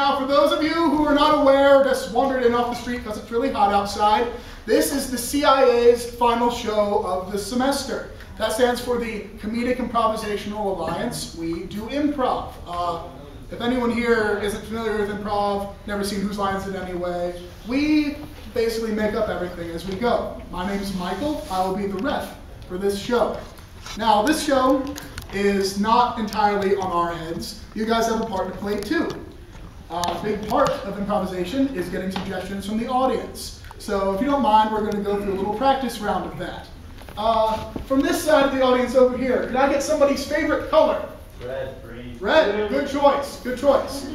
Now, for those of you who are not aware, just wandered in off the street because it's really hot outside, this is the CIA's final show of the semester. That stands for the Comedic Improvisational Alliance. We do improv. If anyone here isn't familiar with improv, never seen Whose Line Is It Anyway, we basically make up everything as we go. My name's Michael. I will be the ref for this show. Now, this show is not entirely on our heads. You guys have a part to play too. A big part of improvisation is getting suggestions from the audience. So if you don't mind, we're going to go through a little practice round of that. From this side of the audience over here, can I get somebody's favorite color? Red. Green. Red. Good choice. Good choice.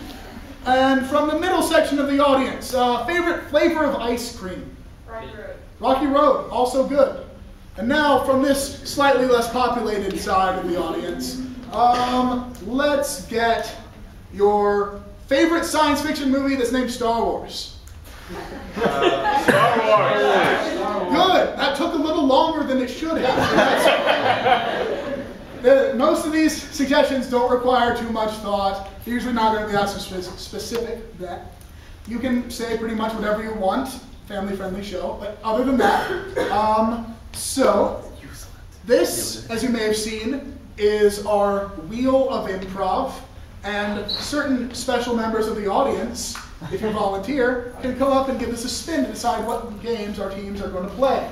And from the middle section of the audience, favorite flavor of ice cream? Rocky Road. Rocky Road. Also good. And now from this slightly less populated side of the audience, let's get your favorite science fiction movie that's named Star Wars. Star Wars. Good. That took a little longer than it should have. Most of these suggestions don't require too much thought. They're usually not going to be that specific. That you can say pretty much whatever you want. Family-friendly show. But other than that, so this, as you may have seen, is our Wheel of Improv. And certain special members of the audience, if you volunteer, can come up and give us a spin to decide what games our teams are going to play.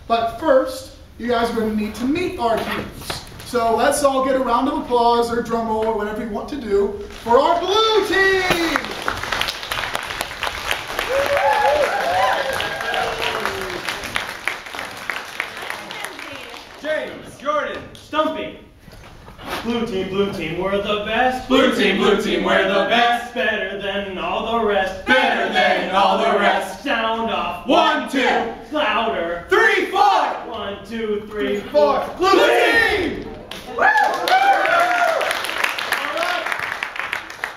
But first, you guys are going to need to meet our teams. So let's all get a round of applause or drum roll or whatever you want to do for our blue team! James, Jordan, Stumpy. Blue team, we're the best. Blue team, we're the best. Better than all the rest. Better than all the rest. Sound off. 1, 2, Louder. 3, 4. 1, 2, 3, 4. Blue team! Alright,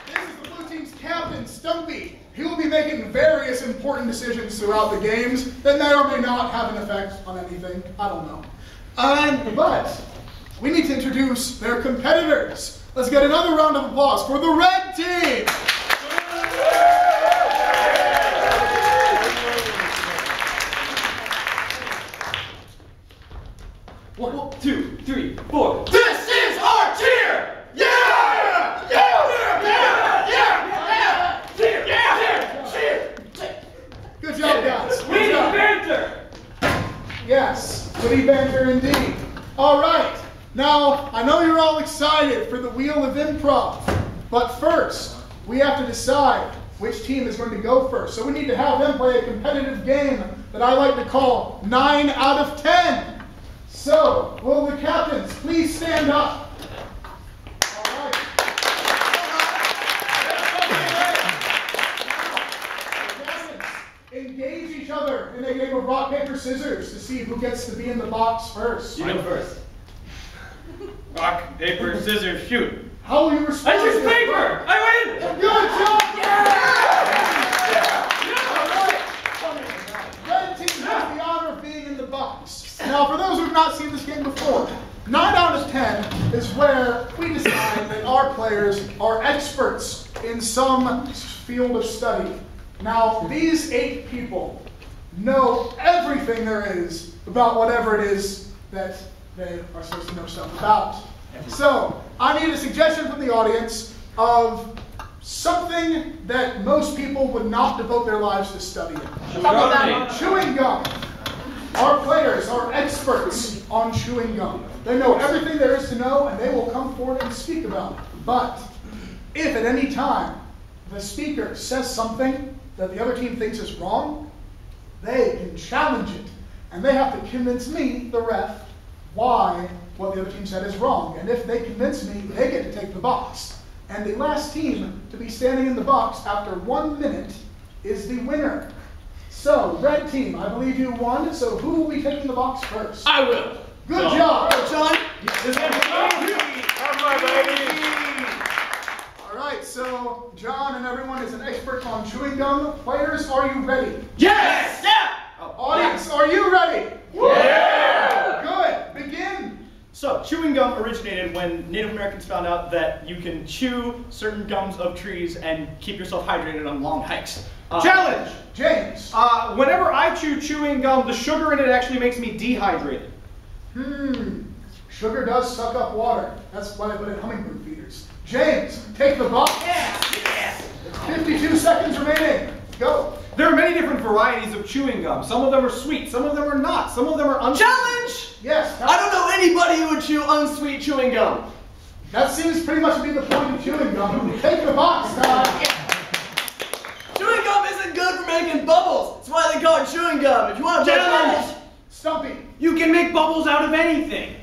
this is the blue team's captain, Stumpy. He will be making various important decisions throughout the games that may or may not have an effect on anything. I don't know. But we need to introduce their competitors. Let's get another round of applause for the red team. 1, 2, 3, 4. This is our cheer! Yeah! Yeah! Yeah! Yeah! Cheer! Yeah! Cheer! Good job, guys. Good Witty job. banter! Yes, witty banter indeed. All right. Now, I know you're all excited for the Wheel of Improv, but first, we have to decide which team is going to go first. So we need to have them play a competitive game that I like to call 9 out of 10. So, will the captains please stand up? All right. Captains, engage each other in a game of rock, paper, scissors to see who gets to be in the box first. You go first. Rock, paper, scissors, shoot. How will you respond? I choose paper! I win! Good job! Yeah! Red team has the honor of being in the box. Now, for those who have not seen this game before, 9 out of 10 is where we decide that our players are experts in some field of study. Now, these 8 people know everything there is about whatever it is that they are supposed to know stuff about. So, I need a suggestion from the audience of something that most people would not devote their lives to studying. Chewing gum. Our players are experts on chewing gum. They know everything there is to know, and they will come forward and speak about it. But if at any time the speaker says something that the other team thinks is wrong, they can challenge it. And they have to convince me, the ref, why what the other team said is wrong. And if they convince me, they get to take the box. And the last team to be standing in the box after 1 minute is the winner. So, red team, I believe you won, so who will be taking the box first? I will. Good job, John. That's my baby. All right, so John and everyone is an expert on chewing gum. Players, are you ready? Yes! Yeah! Audience, are you ready? Yeah! Good. Begin So, chewing gum originated when Native Americans found out that you can chew certain gums of trees and keep yourself hydrated on long hikes. Challenge! James. Whenever I chew chewing gum, the sugar in it actually makes me dehydrated. Sugar does suck up water. That's why they put in hummingbird feeders. James, take the box. Yeah. 52 seconds remaining. Go. There are many different varieties of chewing gum. Some of them are sweet, some of them are not, some of them are unsweet. Challenge! Yes. I don't know anybody who would chew unsweet chewing gum. That seems pretty much to be the point of chewing gum. Take the box. Chewing gum isn't good for making bubbles. That's why they call it chewing gum. If you want to make bubbles, Stumpy. You can make bubbles out of anything.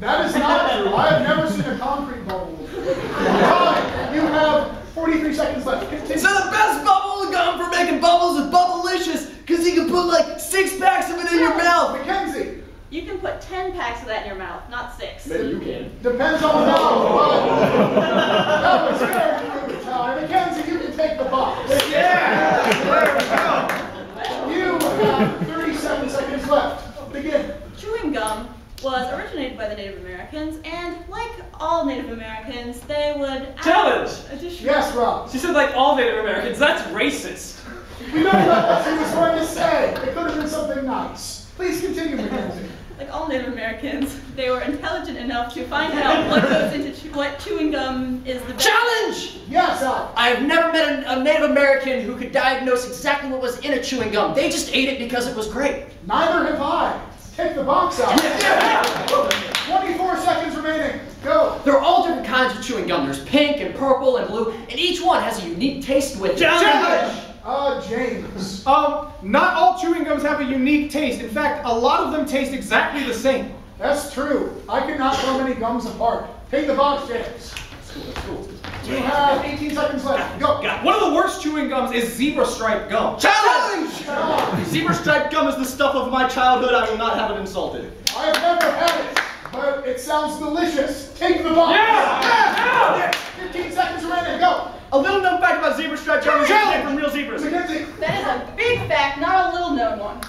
That is not true. I have never seen a concrete bubble. Time. You have 43 seconds left. Continue. so the best bubble gum for making bubbles is Bubblicious, because you can put like 6 packs of it in your mouth. Mackenzie. You can put 10 packs of that in your mouth, not 6. Maybe you can. Depends on the mouth. That was very good, Tyler. Mackenzie, you can take the box. Yeah! There we go! You have 37 seconds left. Begin. Chewing gum was originated by the Native Americans, and like all Native Americans, they would add Challenge! additional... Yes, Rob. She said like all Native Americans. That's racist. We don't know what she was going to say. It could have been something nice. Please continue, Mackenzie. Like all Native Americans, they were intelligent enough to find out what goes into what chewing gum is the best. Challenge! Yes, Al. I've never met a Native American who could diagnose exactly what was in a chewing gum. They just ate it because it was great. Neither have I. Take the box out. 24 seconds remaining. Go. There are all different kinds of chewing gum. There's pink and purple and blue, and each one has a unique taste with it. Challenge! James. Not all chewing gums have a unique taste. In fact, a lot of them taste exactly the same. That's true. I cannot tell many gums apart. Take the box, James. You have 18 seconds left. Go. One of the worst chewing gums is zebra stripe gum. Challenge! Zebra striped gum is the stuff of my childhood. I will not have it insulted. I have never had it, but it sounds delicious. Take the box. Yeah! 15 seconds remaining. Go. A little known fact about zebra striped gum is it's made from real zebras. Mackenzie. That is a big fact, not a little known one.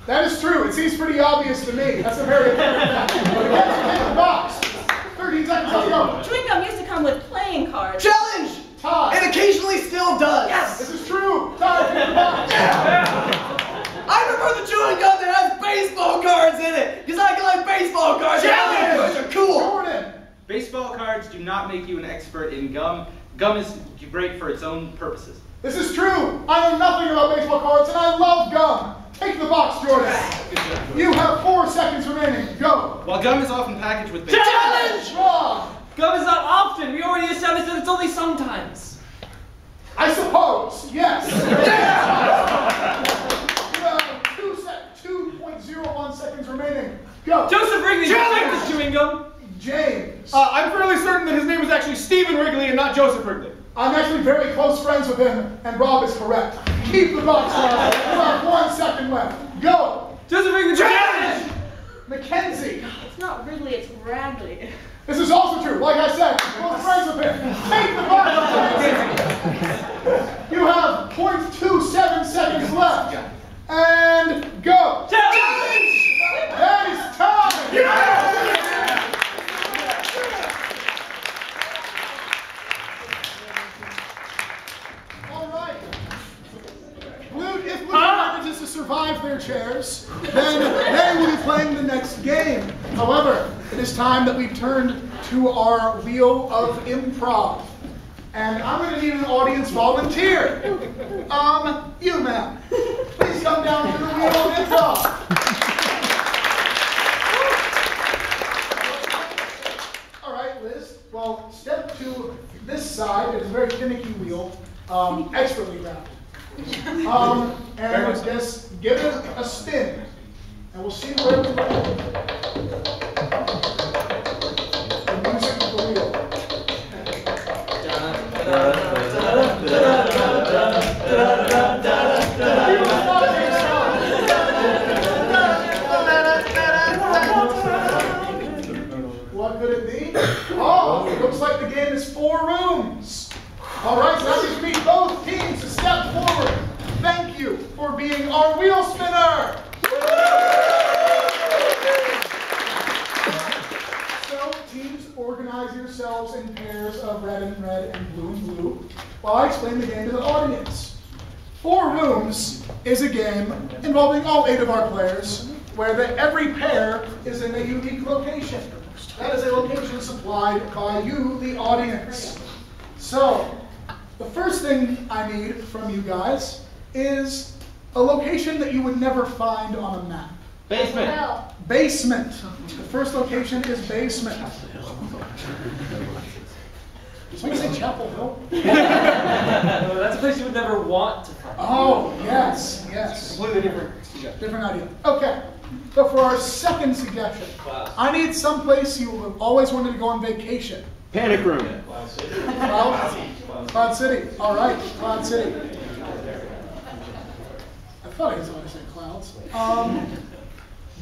That is true. It seems pretty obvious to me. That's a very important fact. Mackenzie, take the box. 13 seconds left. Go. Chewing gum used to come with playing cards. Challenge! Tie. It occasionally still does. Yes! This is true. Tie. Take the box. I prefer the chewing gum that has baseball cards in it, because I like baseball cards. Challenge! Those are cool. Jordan. Baseball cards do not make you an expert in gum. Gum is great for its own purposes. This is true. I know nothing about baseball cards, and I love gum. Take the box, Jordan. You have 4 seconds remaining. Go. While gum is often packaged with baseball Challenge! Rob. Gum is not often. We already established that it's only sometimes. I suppose. Yes. You have 2.01 seconds remaining. Go. Joseph Wrigley Challenge! is chewing gum. James. I'm fairly certain that his name was actually Stephen Wrigley and not Joseph Wrigley. I'm actually very close friends with him, and Rob is correct. Keep the box on. You have 1 second left. Go. Joseph Wrigley challenge. Mackenzie. It's not Wrigley, it's Ragley. This is also true. Like I said, close friends with him. Take the box on. You have 0.27 seconds left. And go. Challenge. That is time. Yeah! All right. If Blue manages to survive their chairs, then they will be playing the next game. However, it is time that we turned to our wheel of improv. And I'm going to need an audience volunteer. You, ma'am. Please come down to the wheel of improv. All right, Liz. Well, step to this side. It's a very finicky wheel, expertly rounded. And just give it a spin, and we'll see where we land. The music of the wheel. What could it be? Oh, it looks like the game is 4 rooms. All right, so that gives me both teams to step forward. Thank you for being our wheel spinner. and blue, while I explain the game to the audience. 4 Rooms is a game involving all 8 of our players, where every pair is in a unique location. That is a location supplied by you, the audience. So, the first thing I need from you guys is a location that you would never find on a map. Basement. Basement. The first location is basement. Did someone say Chapel Hill? No, that's a place you would never want to find. Oh, yes, yes. Completely different. Different idea. Okay. So for our second suggestion, I need some place you have always wanted to go on vacation. Panic room. Cloud City. All right, Cloud City. I thought I was going to say clouds.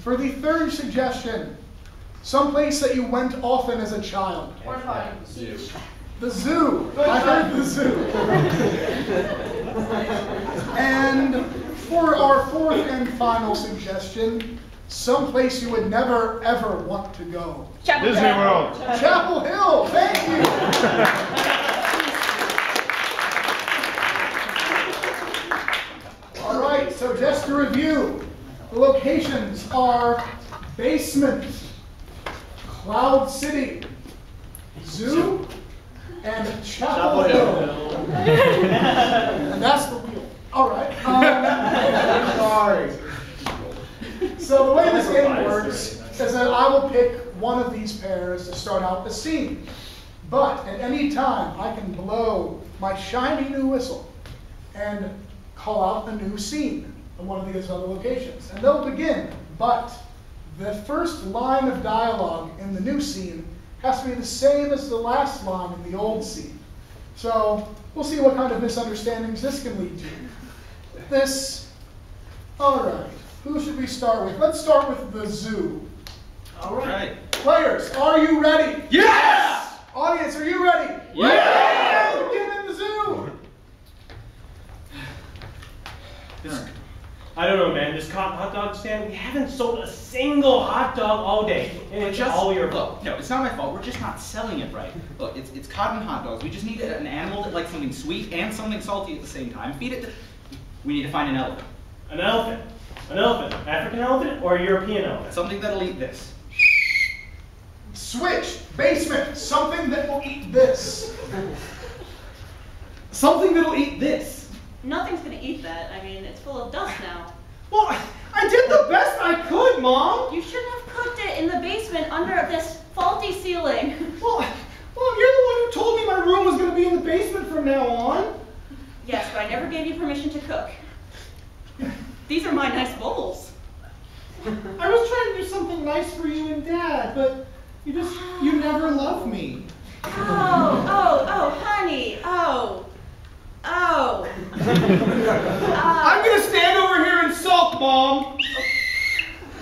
For the third suggestion, someplace that you went often as a child. The zoo. I heard the zoo. And for our fourth and final suggestion, someplace you would never ever want to go. Chapel Disney Hill. World. Chapel Hill. Thank you. All right. So just to review, the locations are basement, Cloud City, zoo, and Chapel Hill. And that's the wheel. All right. Sorry. So the way this game works is that I will pick one of these pairs to start out the scene. But at any time, I can blow my shiny new whistle and call out a new scene in one of these other locations. And they'll begin, but the first line of dialogue in the new scene has to be the same as the last line in the old scene. So we'll see what kind of misunderstandings this can lead to. All right, who should we start with? Let's start with the zoo. All right. Players, are you ready? Yes! Audience, are you ready? Yeah! Get in the zoo. I don't know, man. This hot dog stand, we haven't sold a single hot dog all day. And it's all your fault. No, it's not my fault. We're just not selling it right. Look, it's cotton hot dogs. We just need an animal that likes something sweet and something salty at the same time. Feed it. We need to find an elephant. An elephant. An elephant. African elephant or a European elephant? Something that'll eat this. Switch. Basement. Something that will eat this. Something that'll eat this. Nothing's gonna eat that. I mean, it's full of dust now. Well, I did the best I could, Mom. You should have cooked it in the basement under this faulty ceiling. Well, Mom, you're the one who told me my room was going to be in the basement from now on. Yes, but I never gave you permission to cook. These are my nice bowls. I was trying to do something nice for you and Dad, but you never loved me. Oh, honey. Oh. I'm going to stand over here and sulk, Mom.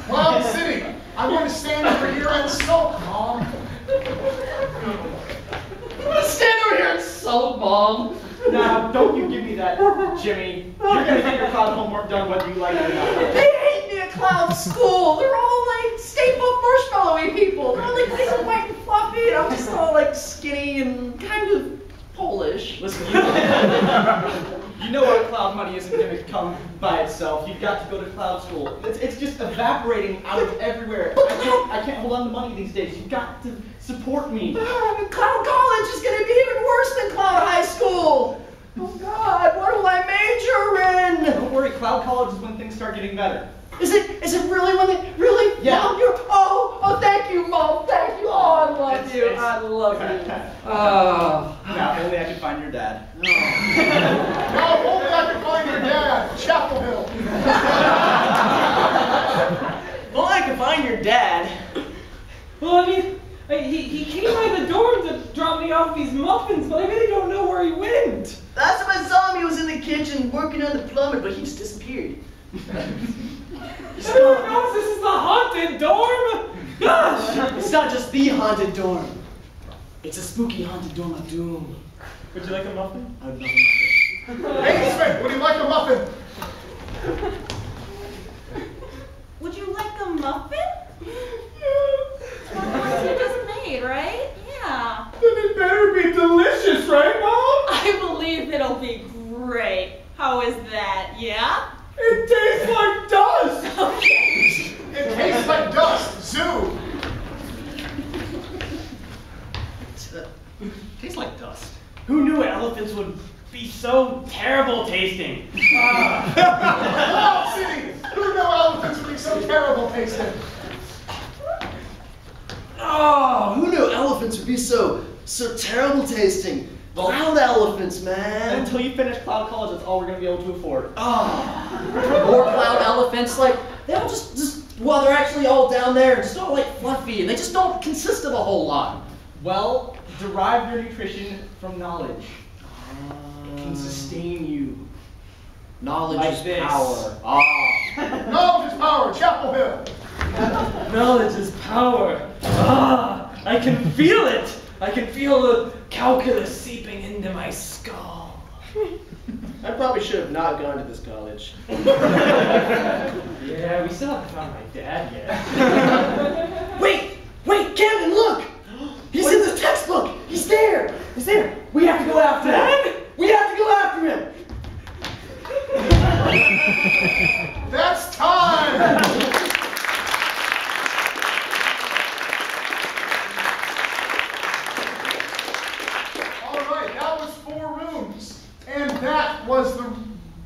Cloud City. I'm going to stand over here and sulk, Mom. I'm gonna stand over here and sulk, Mom. Now, don't you give me that, Jimmy. You're gonna get your cloud homework done whether you like it or not. They hate me at Cloud School. They're all like Stay Puft Marshmallowy people. They're all like nice and white and fluffy, and I'm just all like skinny and kind of Polish. Listen, you know our cloud money isn't going to come by itself. You've got to go to cloud school. It's just evaporating out of everywhere. I can't hold on to money these days. You've got to support me. Cloud College is going to be even worse than Cloud High School. Oh God, what will I major in? Don't worry, cloud college is when things start getting better. Is it really when they really? Yeah. Mom, oh, thank you, Mom. Thank you. Oh, I love you. I love you. Now, only I can find your dad. Now, only I can find your dad. Chapel Hill. Only I can find your dad. Well, I mean, he came by the door to drop me off these muffins, but I really don't know where he went. Last time I saw him, he was in the kitchen working on the plumber, but he just disappeared. Everyone knows this is the haunted dorm. Gosh! It's not just the haunted dorm. It's a spooky haunted dorm of doom. Would you like a muffin? I would love a muffin. Basement, would you like a muffin? Would you like a muffin? Well, of course it doesn't made, right? Yeah. Then it better be delicious, right, Okay, great. How is that, yeah? It tastes like dust! Okay. It tastes like dust. Zoo. Tastes like dust. Who knew elephants would be so terrible tasting? Cloud City. Who knew elephants would be so terrible tasting? Oh, who knew elephants would be so terrible tasting? Cloud elephants, man. Until you finish Cloud College, that's all we're going to be able to afford. Or cloud elephants, like, they all well, they're actually all down there and just all like fluffy, and they just don't consist of a whole lot. Well, derive your nutrition from knowledge. It can sustain you. Knowledge Like is this. power. Knowledge is power. Chapel Hill. Knowledge is power. I can feel it. I can feel the calculus seeping into my skull. I probably should have not gone to this college. Yeah, we still haven't found my dad yet. Wait, Camden, look! He's in the textbook! He's there! We have to go after him! We have to go after him! That's time. All right, that was 4 rooms, and that was the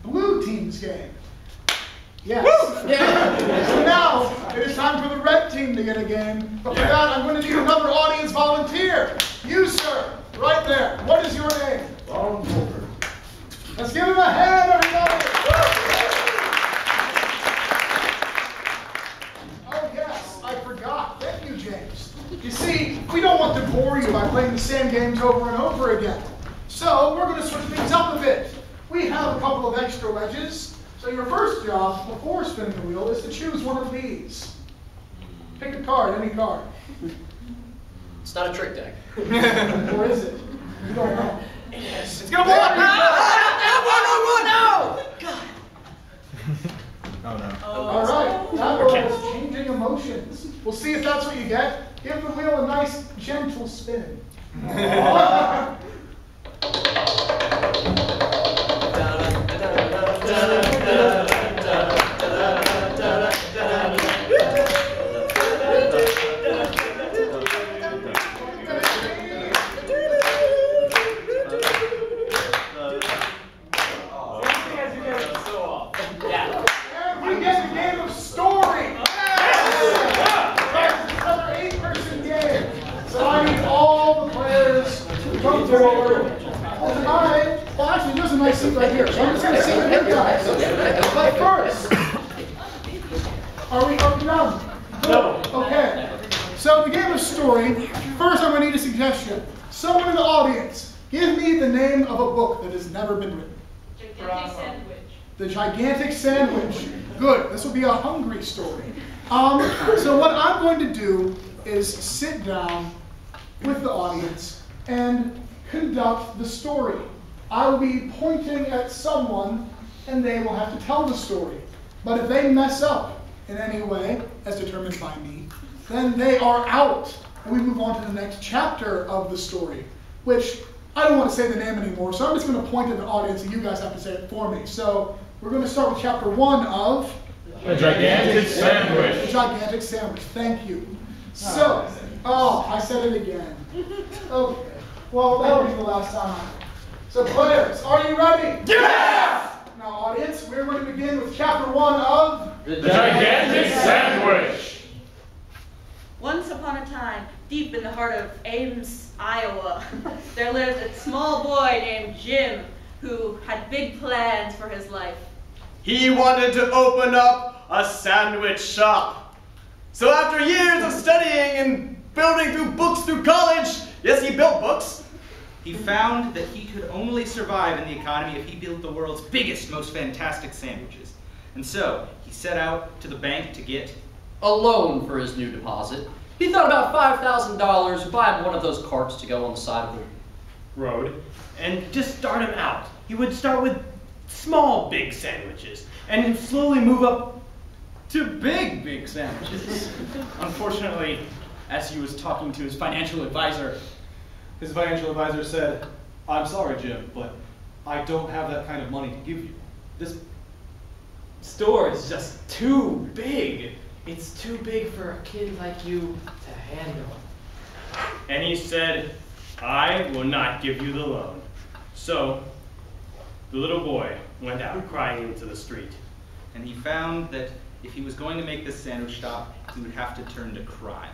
blue team's game. Yes. So now it is time for the red team to get a game. But for that, I'm going to need another audience volunteer. You, sir, right there. What is your name? Ron Holder. Let's give him a hand, everybody. Oh yes, I forgot. Thank you, James. You see, we don't want to bore you by playing the same games over and over again. So we're going to switch things up a bit. We have a couple of extra wedges. So your first job before spinning the wheel is to choose one of these. Pick a card, any card. It's not a trick deck. Or is it? You don't know. Yes. It's gonna blow up! No! God. Oh no. All right, that was changing emotions. We'll see if that's what you get. Give the wheel a nice, gentle spin. And we get the game of story. It's another 8-person game. So I need all the players to come forward. Well, actually, there's a nice seat right here. So I'm just going to sit with you guys. But first, are we done? No. Okay. So the game of story. First, I'm going to need a suggestion. Someone in the audience, give me the name of a book that has never been written. Gigantic sandwich. The Gigantic Sandwich. Good. This will be a hungry story. So what I'm going to do is sit down with the audience and conduct the story. I will be pointing at someone, and they will have to tell the story. But if they mess up in any way, as determined by me, then they are out, and we move on to the next chapter of the story, which I don't want to say the name anymore, so I'm just going to point at the audience, and you guys have to say it for me. So we're going to start with chapter 1 of The Gigantic Sandwich. The Gigantic Sandwich. Thank you. So, I said it again. Okay. Well, that'll be the last time. So, players, are you ready? Yes! Now, audience, we're going to begin with chapter 1 of The Gigantic Sandwich. Once upon a time, deep in the heart of Ames, Iowa, there lived a small boy named Jim who had big plans for his life. He wanted to open up a sandwich shop. So after years of studying and building through books through college, yes, he built books. He found that he could only survive in the economy if he built the world's biggest, most fantastic sandwiches. And so, he set out to the bank to get A loan for his new deposit. He thought about $5,000 to buy him one of those carts to go on the side of the road and just start him out. He would start with small, big sandwiches and slowly move up to big sandwiches. Unfortunately, as he was talking to his financial advisor said, "I'm sorry, Jim, but I don't have that kind of money to give you. This store is just too big. It's too big for a kid like you to handle. And he said, I will not give you the loan. So the little boy went out crying into the street. And he found that if he was going to make this sandwich shop, he would have to turn to crime.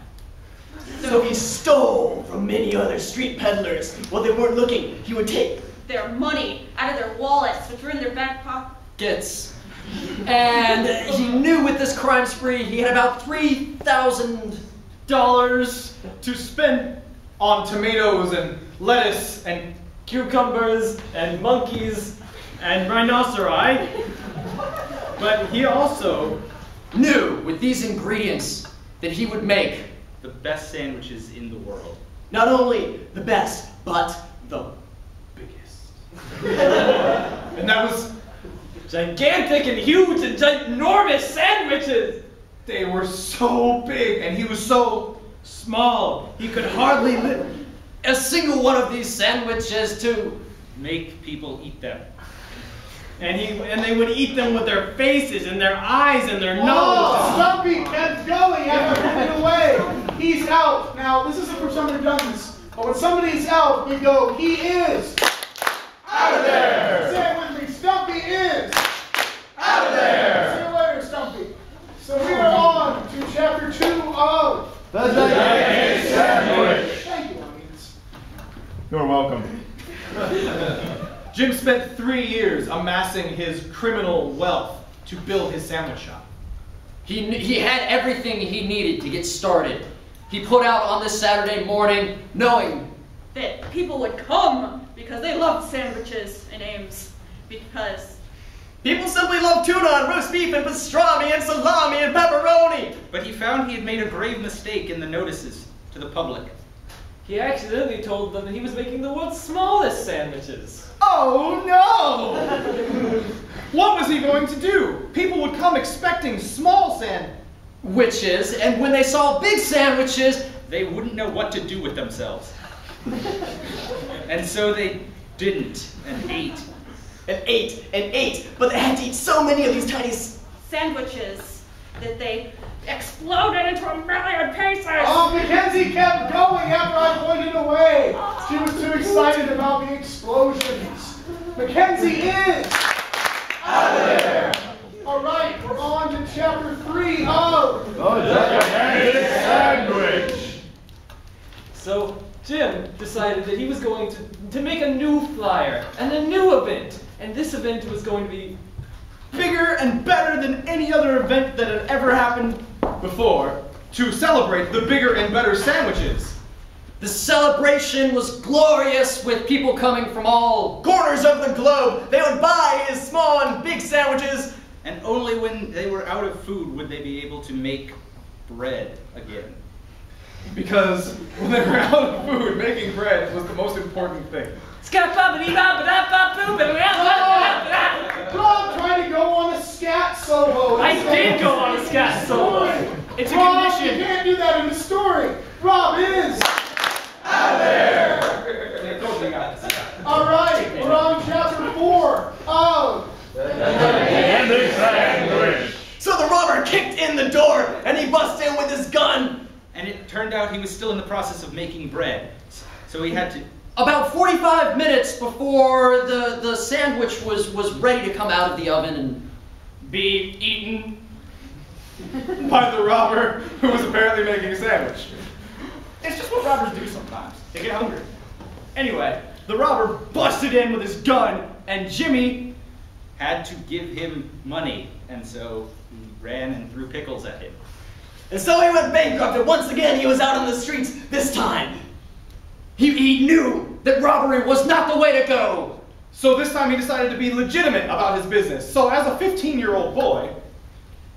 So he stole from many other street peddlers. While they weren't looking, he would take Their money out of their wallets, which were in their back pockets. And he knew with this crime spree he had about $3,000 to spend on tomatoes and lettuce and Cucumbers and monkeys. And rhinoceri. But he also knew with these ingredients that he would make the best sandwiches in the world. not only the best, but the biggest. And that was, Gigantic and huge and ginormous sandwiches. they were so big, and he was so small. He could hardly live. a single one of these sandwiches to Make people eat them. And they would eat them with their faces and their eyes and their Oh, nose. Stumpy kept going after moving away. He's out. Now, this isn't for somebody who done this, but when somebody's out, we go, he is Out of there! Say it with me, Stumpy is Out of there! See you later, Stumpy. So we are on to chapter 2 of The Gigantic Sandwich! Thank you, audience. You're welcome. Jim spent 3 years amassing his criminal wealth to build his sandwich shop. he had everything he needed to get started. He put out on this Saturday morning knowing That people would come because they loved sandwiches in Ames. Because People simply love tuna and roast beef and pastrami and salami and pepperoni. But he found he had made a grave mistake in the notices to the public. He accidentally told them that he was making the world's smallest sandwiches. Oh no! What was he going to do? People would come expecting small witches, and when they saw big sandwiches, They wouldn't know what to do with themselves. And so they didn't and ate. And ate, but they had to eat so many of these tiny sandwiches that they exploded into a million pieces. Oh, Mackenzie kept going after I pointed away. She was too excited about the explosions. Mackenzie is Out of there! All right, we're on to chapter 3 of The Gigantic Sandwich! So Jim decided that he was going to make a new flyer and a new event. And this event was going to be bigger and better than any other event that had ever happened before to celebrate the bigger and better sandwiches. the celebration was glorious with people coming from all Corners of the globe, they would buy his small and big sandwiches. And only when they were out of food would they be able to make bread again. Because when they were out of food, making bread was the most important thing. Rob tried to go on a scat solo. I did go on a scat solo. It's a Rob, condition. you can't do that in the story. Rob is Out of there! All right, we're on chapter 4 of The Gigantic Sandwich! So the robber kicked in the door and he busted in with his gun. And it turned out he was still in the process of making bread. So he had to... about 45 minutes before the sandwich was ready to come out of the oven and Be eaten by the robber who was apparently making a sandwich. It's just what robbers do sometimes. They get hungry. Anyway, the robber busted in with his gun, and Jimmy had to give him money. And so he ran and threw pickles at him. And so he went bankrupt, and once again he was out on the streets. This time, he knew that robbery was not the way to go. So this time he decided to be legitimate about his business. So as a 15-year-old boy,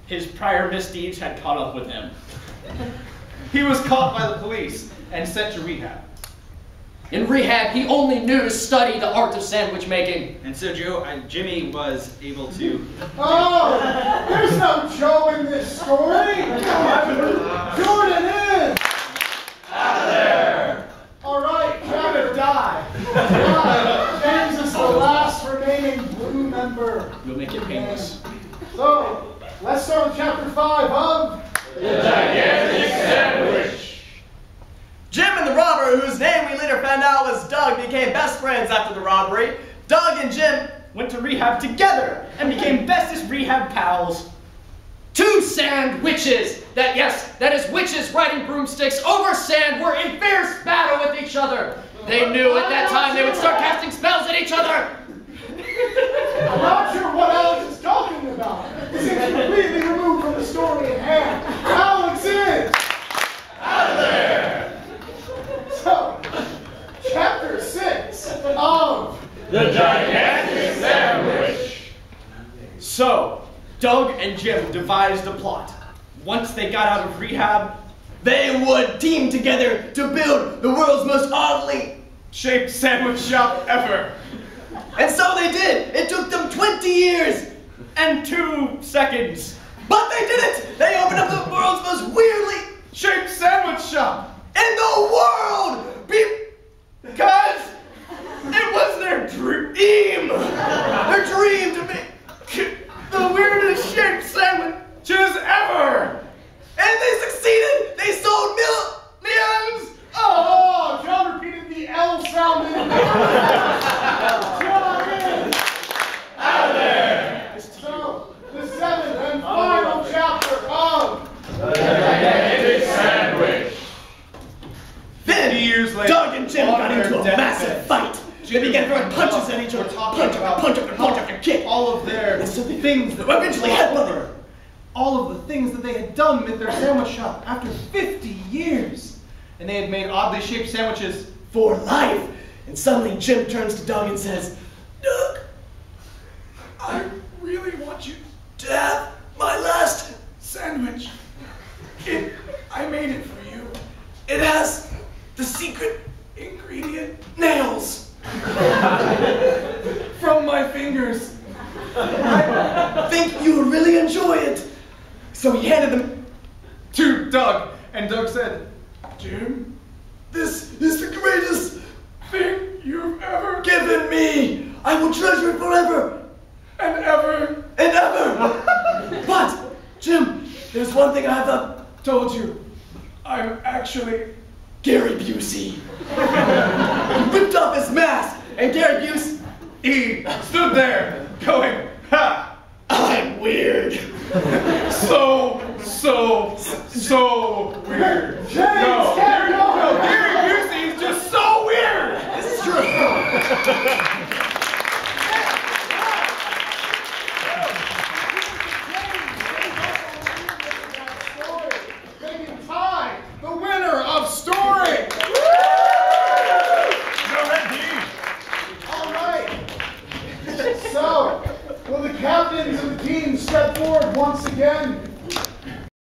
his prior misdeeds had caught up with him. He was caught by the police and sent to rehab. In rehab, he only knew to study the art of sandwich making. And so Jimmy was able to... Oh, there's no Joe in this story. Jordan is Out of there! all right. Chapter die. James is the last for make it painless. So, let's start with chapter 5 of The Gigantic Sandwich. Jim and the robber, whose name we later found out was Doug, became best friends after the robbery. Doug and Jim Went to rehab together and became bestest rehab pals. Two sand witches, that is witches riding broomsticks over sand, were in fierce battle with each other. They knew at that time they would start casting spells at each other. I'm not sure what Alex is talking about. This is completely removed from the story at hand. Alex is Out of there. So, chapter 6 of The Gigantic Sandwich. So, Doug and Jim devised a plot. Once they got out of rehab, they would team together to build the world's most oddly Shaped sandwich shop ever. And so they did. It took them 20 years. and 2 seconds. But they did it. They opened up the world's most weirdly Shaped sandwich shop. in the world. Because it was their dream. Their dream to make The weirdest shaped sandwiches ever. And they succeeded. They sold millions. Oh, John repeated the L sound in John is Out of there. So, the 7th and final chapter of The Gigantic Sandwich. 50 years later, Doug and Jim got on their into a deathbeds, massive fight. They began throwing punches at each other. Punch after kick. all of their And so they things that eventually had nothing. all of the things that they had done with their sandwich shop after 50 years. And they had made oddly shaped sandwiches. For life. And suddenly Jim turns to Doug and says, Doug, I really want you to have my last. sandwich. I made it for you. It has the secret ingredient nails. From my fingers. I think you would really enjoy it. So he handed them. To Doug. And Doug said, Jim, This is the greatest thing you've ever given me. I will treasure it forever and ever and ever. But, Jim, there's one thing I have not told you. I'm actually Gary Busey. He ripped off his mask, and Gary Busey, he stood there going, ha! I'm weird. So weird. James, No, carry on. no, Gary Busey is just so weird. This is true. Making Ty the winner of story. All right. So, will the captains of the team step forward once again?